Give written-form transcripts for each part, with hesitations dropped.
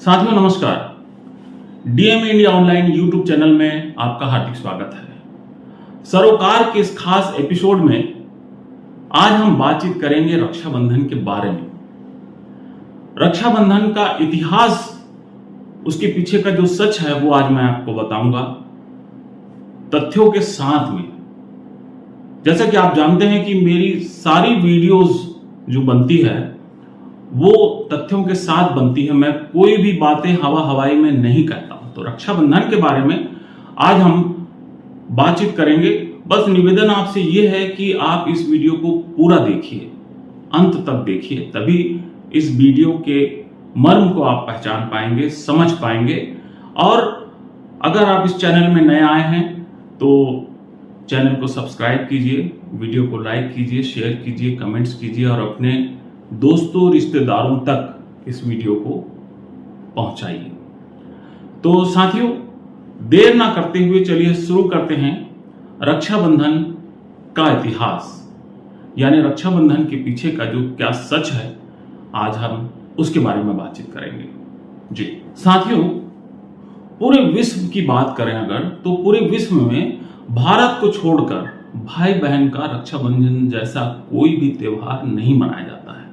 साथियों नमस्कार। DM India online YouTube channel में आपका हार्दिक स्वागत है। सरोकार के इस खास एपिसोड में आज हम बातचीत करेंगे रक्षाबंधन के बारे में। रक्षाबंधन का इतिहास, उसके पीछे का जो सच है वो आज मैं आपको बताऊंगा तथ्यों के साथ में। जैसा कि आप जानते हैं कि मेरी सारी वीडियोस जो बनती है वो तथ्यों के साथ बनती है। मैं कोई भी बातें हवा हवाई में नहीं कहता हूं। तो रक्षाबंधन के बारे में आज हम बातचीत करेंगे। बस निवेदन आपसे यह है कि आप इस वीडियो को पूरा देखिए, अंत तक देखिए, तभी इस वीडियो के मर्म को आप पहचान पाएंगे, समझ पाएंगे। और अगर आप इस चैनल में नए आए हैं तो चैनल को सब्सक्राइब कीजिए, वीडियो को लाइक कीजिए, शेयर कीजिए, कमेंट्स कीजिए और अपने दोस्तों रिश्तेदारों तक इस वीडियो को पहुंचाइए। तो साथियों, देर ना करते हुए चलिए शुरू करते हैं रक्षाबंधन का इतिहास, यानी रक्षाबंधन के पीछे का जो क्या सच है, आज हम उसके बारे में बातचीत करेंगे। जी साथियों, पूरे विश्व की बात करें अगर, तो पूरे विश्व में भारत को छोड़कर भाई बहन का रक्षाबंधन जैसा कोई भी त्योहार नहीं मनाया जाता है,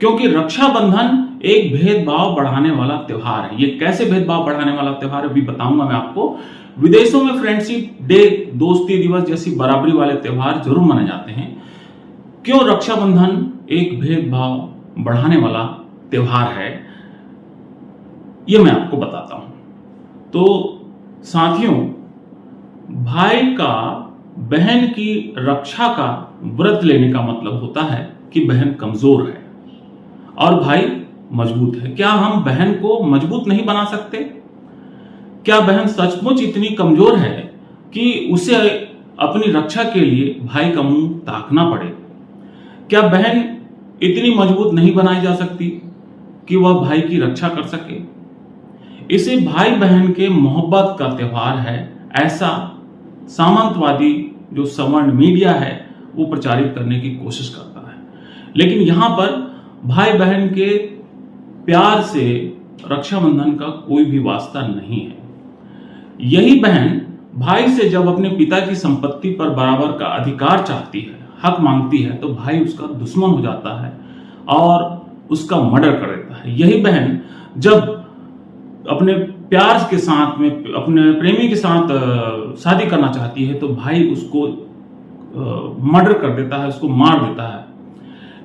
क्योंकि रक्षाबंधन एक भेदभाव बढ़ाने वाला त्योहार है। ये कैसे भेदभाव बढ़ाने वाला त्योहार है भी बताऊंगा मैं आपको। विदेशों में फ्रेंडशिप डे, दोस्ती दिवस जैसी बराबरी वाले त्योहार जरूर मनाए जाते हैं। क्यों रक्षाबंधन एक भेदभाव बढ़ाने वाला त्योहार है, ये मैं आपको बताता हूं। तो साथियों, भाई का बहन की रक्षा का व्रत लेने का मतलब होता है कि बहन कमजोर है और भाई मजबूत है। क्या हम बहन को मजबूत नहीं बना सकते? क्या बहन सचमुच इतनी कमजोर है कि उसे अपनी रक्षा के लिए भाई का मुंह ताकना पड़े? क्या बहन इतनी मजबूत नहीं बनाई जा सकती कि वह भाई की रक्षा कर सके? इसे भाई बहन के मोहब्बत का त्योहार है, ऐसा सामंतवादी जो सवर्ण मीडिया है वो प्रचारित करने की कोशिश करता है। लेकिन यहां पर भाई बहन के प्यार से रक्षाबंधन का कोई भी वास्ता नहीं है। यही बहन भाई से जब अपने पिता की संपत्ति पर बराबर का अधिकार चाहती है, हक मांगती है, तो भाई उसका दुश्मन हो जाता है और उसका मर्डर कर देता है। यही बहन जब अपने प्यार के साथ में अपने प्रेमी के साथ शादी करना चाहती है तो भाई उसको मर्डर कर देता है, उसको मार देता है।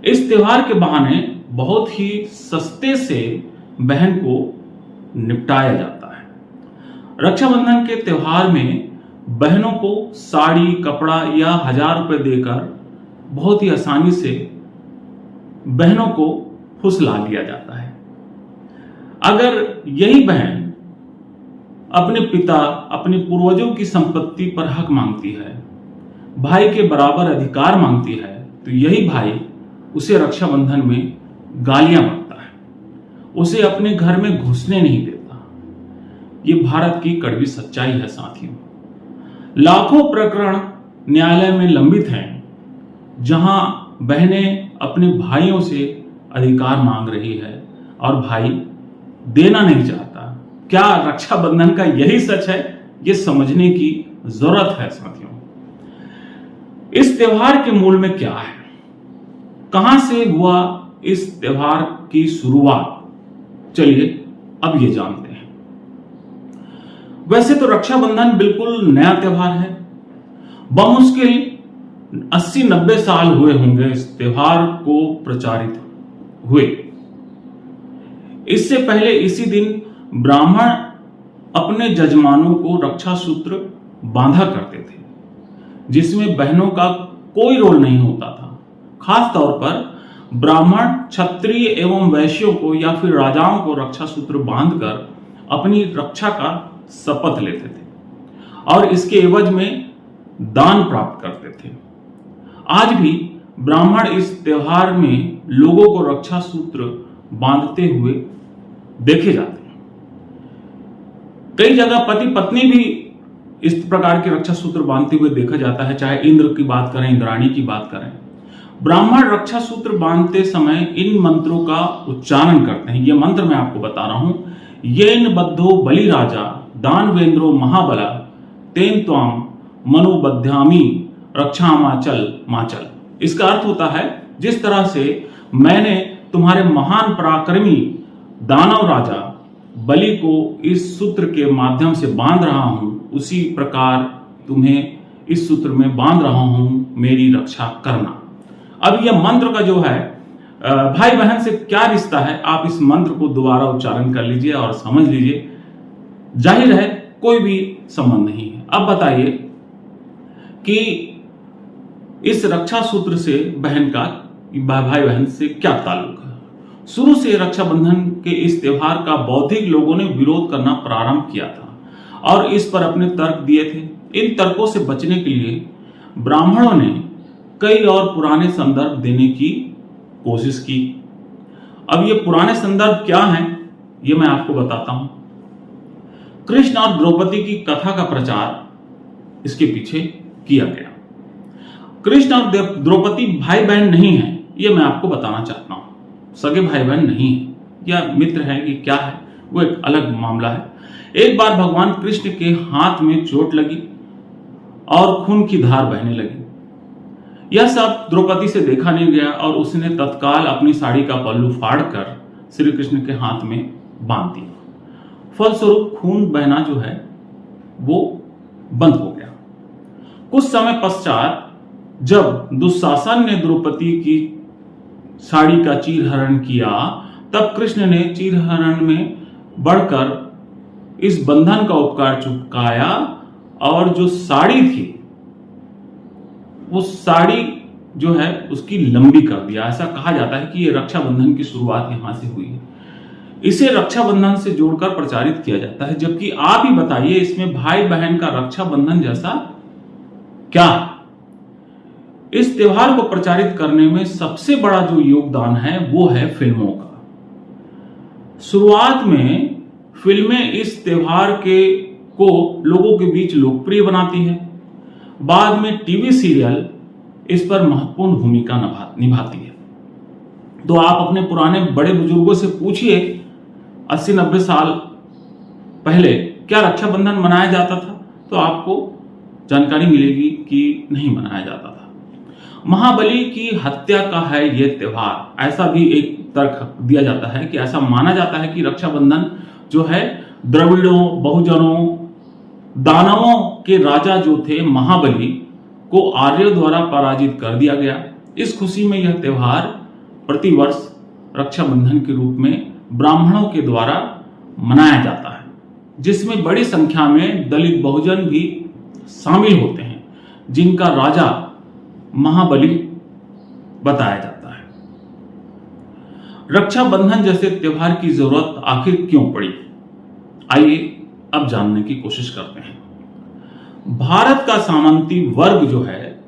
इस त्योहार के बहाने बहुत ही सस्ते से बहन को निपटाया जाता है। रक्षाबंधन के त्योहार में बहनों को साड़ी, कपड़ा या 1000 रुपए देकर बहुत ही आसानी से बहनों को फुसला लिया जाता है। अगर यही बहन अपने पिता, अपने पूर्वजों की संपत्ति पर हक मांगती है, भाई के बराबर अधिकार मांगती है, तो यही भाई उसे रक्षाबंधन में गालियां बकता है, उसे अपने घर में घुसने नहीं देता। ये भारत की कड़वी सच्चाई है साथियों। लाखों प्रकरण न्यायालय में लंबित हैं जहां बहनें अपने भाइयों से अधिकार मांग रही है और भाई देना नहीं चाहता। क्या रक्षाबंधन का यही सच है? ये समझने की जरूरत है साथियों। इस त्योहार के मूल में क्या है? कहां से हुआ इस त्योहार की शुरुआत? चलिए अब ये जानते हैं। वैसे तो रक्षाबंधन बिल्कुल नया त्योहार है। बमुश्किल 80-90 साल हुए होंगे इस त्योहार को प्रचारित हुए। इससे पहले इसी दिन ब्राह्मण अपने जजमानों को रक्षा सूत्र बांधा करते थे, जिसमें बहनों का कोई रोल नहीं होता था। खास तौर पर ब्राह्मण क्षत्रिय एवं वैश्यों को या फिर राजाओं को रक्षा सूत्र बांधकर अपनी रक्षा का शपथ लेते थे और इसके एवज में दान प्राप्त करते थे। आज भी ब्राह्मण इस त्योहार में लोगों को रक्षा सूत्र बांधते हुए देखे जाते हैं। कई जगह पति पत्नी भी इस प्रकार के रक्षा सूत्र बांधते हुए देखा जाता है, चाहे इंद्र की बात करें, इंद्राणी की बात करें। ब्राह्मण रक्षा सूत्र बांधते समय इन मंत्रों का उच्चारण करते हैं। ये मंत्र मैं आपको बता रहा हूं। येन बद्धो बलि राजा दानवेंद्रो महाबला तेन त्वाम मनुबध्यामी रक्षामाचल माचल। इसका अर्थ होता है, जिस तरह से मैंने तुम्हारे महान पराक्रमी दानव राजा बलि को इस सूत्र के माध्यम से बांध रहा हूं, उसी प्रकार तुम्हें इस सूत्र में बांध रहा हूं, मेरी रक्षा करना। अब यह मंत्र का जो है भाई बहन से क्या रिश्ता है, आप इस मंत्र को दोबारा उच्चारण कर लीजिए और समझ लीजिए। जाहिर है कोई भी संबंध नहीं है। अब बताइए कि इस रक्षा सूत्र से बहन का भाई बहन से क्या ताल्लुक है। शुरू से रक्षाबंधन के इस त्योहार का बौद्धिक लोगों ने विरोध करना प्रारंभ किया था और इस पर अपने तर्क दिए थे। इन तर्कों से बचने के लिए ब्राह्मणों ने कई और पुराने संदर्भ देने की कोशिश की। अब ये पुराने संदर्भ क्या हैं, ये मैं आपको बताता हूं। कृष्ण और द्रौपदी की कथा का प्रचार इसके पीछे किया गया। कृष्ण और द्रौपदी भाई बहन नहीं है, ये मैं आपको बताना चाहता हूं। सगे भाई बहन नहीं है या मित्र है कि क्या है, वो एक अलग मामला है। एक बार भगवान कृष्ण के हाथ में चोट लगी और खून की धार बहने लगी। यह सब द्रौपदी से देखा नहीं गया और उसने तत्काल अपनी साड़ी का पल्लू फाड़कर श्री कृष्ण के हाथ में बांध दिया। फलस्वरूप खून बहना जो है वो बंद हो गया। कुछ समय पश्चात जब दुशासन ने द्रौपदी की साड़ी का चीरहरण किया, तब कृष्ण ने चीरहरण में बढ़कर इस बंधन का उपकार चुकाया और जो साड़ी थी वो साड़ी जो है उसकी लंबी कर दिया। ऐसा कहा जाता है कि ये रक्षाबंधन की शुरुआत यहां से हुई है। इसे रक्षाबंधन से जोड़कर प्रचारित किया जाता है। जबकि आप ही बताइए, इसमें भाई बहन का रक्षाबंधन जैसा क्या है? इस त्योहार को प्रचारित करने में सबसे बड़ा जो योगदान है वो है फिल्मों का। शुरुआत में फिल्में इस त्योहार को लोगों के बीच लोकप्रिय बनाती है। बाद में टीवी सीरियल इस पर महत्वपूर्ण भूमिका निभाती है। तो आप अपने पुराने बड़े बुजुर्गों से पूछिए 80-90 साल पहले क्या रक्षाबंधन मनाया जाता था, तो आपको जानकारी मिलेगी कि नहीं मनाया जाता था। महाबली की हत्या का है यह त्योहार, ऐसा भी एक तर्क दिया जाता है कि ऐसा माना जाता है कि रक्षाबंधन जो है द्रविड़ों, बहुजनों, दानवों के राजा जो थे महाबली को आर्यों द्वारा पराजित कर दिया गया। इस खुशी में यह त्योहार प्रतिवर्ष रक्षाबंधन के रूप में ब्राह्मणों के द्वारा मनाया जाता है, जिसमें बड़ी संख्या में दलित बहुजन भी शामिल होते हैं, जिनका राजा महाबली बताया जाता है। रक्षाबंधन जैसे त्योहार की जरूरत आखिर क्यों पड़ी? आइए अब जानने की कोशिश करते हैं। भारत का सामंती वर्ग जो है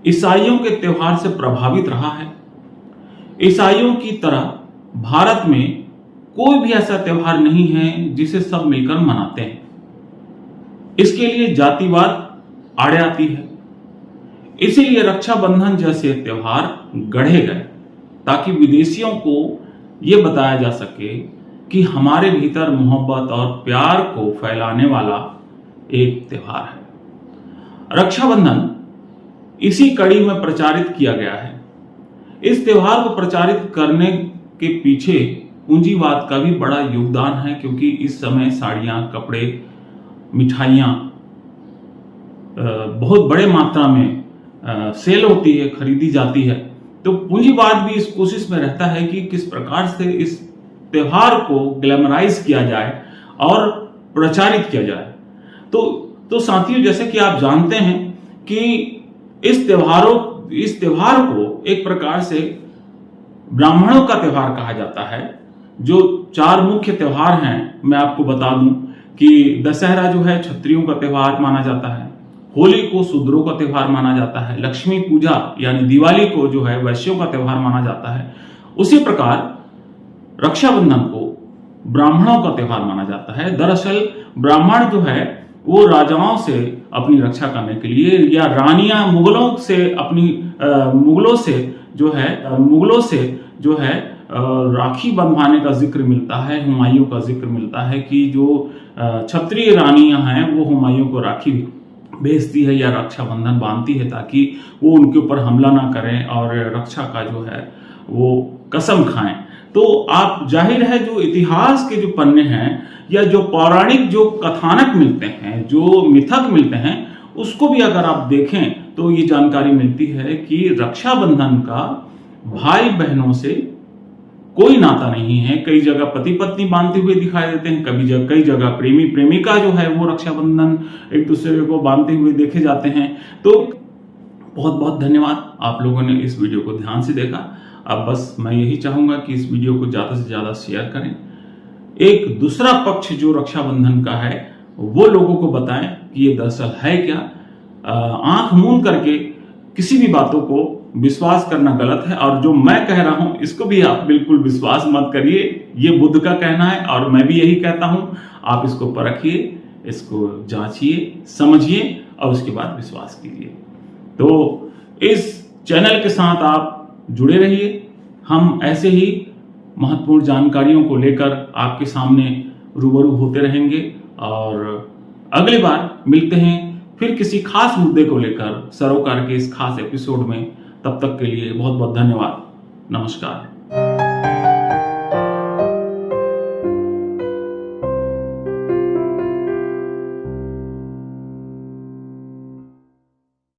ईसाइयों के त्योहार से प्रभावित रहा है। ईसाइयों की तरह भारत में कोई भी ऐसा त्योहार नहीं है जिसे सब मिलकर मनाते हैं। इसके लिए जातिवाद आड़े आती है। इसीलिए रक्षाबंधन जैसे त्योहार गढ़े गए ताकि विदेशियों को यह बताया जा सके कि हमारे भीतर मोहब्बत और प्यार को फैलाने वाला एक त्योहार है। रक्षाबंधन इसी कड़ी में प्रचारित किया गया है। इस त्योहार को प्रचारित करने के पीछे पूंजीवाद का भी बड़ा योगदान है, क्योंकि इस समय साड़ियां, कपड़े, मिठाइयां बहुत बड़े मात्रा में सेल होती है, खरीदी जाती है। तो पूंजीवाद भी इस कोशिश में रहता है कि किस प्रकार से इस त्योहार को ग्लैमराइज किया जाए और प्रचारित किया जाए। तो साथियों, जैसे कि आप जानते हैं कि इस त्योहार को एक प्रकार से ब्राह्मणों का त्योहार कहा जाता है। जो 4 मुख्य त्योहार हैं, मैं आपको बता दूं कि दशहरा जो है क्षत्रियों का त्योहार माना जाता है, होली को शूद्रों का त्योहार माना जाता है, लक्ष्मी पूजा यानी दिवाली को जो है वैश्यों का त्योहार माना जाता है। उसी प्रकार रक्षाबंधन को ब्राह्मणों का त्योहार माना जाता है। दरअसल ब्राह्मण जो है वो राजाओं से अपनी रक्षा करने के लिए या रानियां मुगलों से राखी बंधवाने का जिक्र मिलता है, हुमायूं का जिक्र मिलता है कि जो क्षत्रिय रानियां हैं वो हुमायूं को राखी भेजती है या रक्षाबंधन बांधती है ताकि वो उनके ऊपर हमला ना करें और रक्षा का जो है वो कसम खाएं। तो आप जाहिर है जो इतिहास के जो पन्ने हैं या जो पौराणिक जो कथानक मिलते हैं, जो मिथक मिलते हैं, उसको भी अगर आप देखें तो ये जानकारी मिलती है कि रक्षाबंधन का भाई बहनों से कोई नाता नहीं है। कई जगह पति पत्नी बांधते हुए दिखाई देते हैं, कई जगह प्रेमी प्रेमिका जो है वो रक्षाबंधन एक दूसरे को बांधते हुए देखे जाते हैं। तो बहुत बहुत धन्यवाद, आप लोगों ने इस वीडियो को ध्यान से देखा। अब बस मैं यही चाहूंगा कि इस वीडियो को ज्यादा से ज्यादा शेयर करें। एक दूसरा पक्ष जो रक्षाबंधन का है वो लोगों को बताएं कि ये दरअसल है क्या। आंख मूंद करके किसी भी बातों को विश्वास करना गलत है, और जो मैं कह रहा हूं इसको भी आप बिल्कुल विश्वास मत करिए। ये बुद्ध का कहना है और मैं भी यही कहता हूं। आप इसको परखिए, इसको जांचिए, समझिए और उसके बाद विश्वास कीजिए। तो इस चैनल के साथ आप जुड़े रहिए। हम ऐसे ही महत्वपूर्ण जानकारियों को लेकर आपके सामने रूबरू होते रहेंगे और अगली बार मिलते हैं फिर किसी खास मुद्दे को लेकर सरोकार के इस खास एपिसोड में। तब तक के लिए बहुत बहुत धन्यवाद। नमस्कार।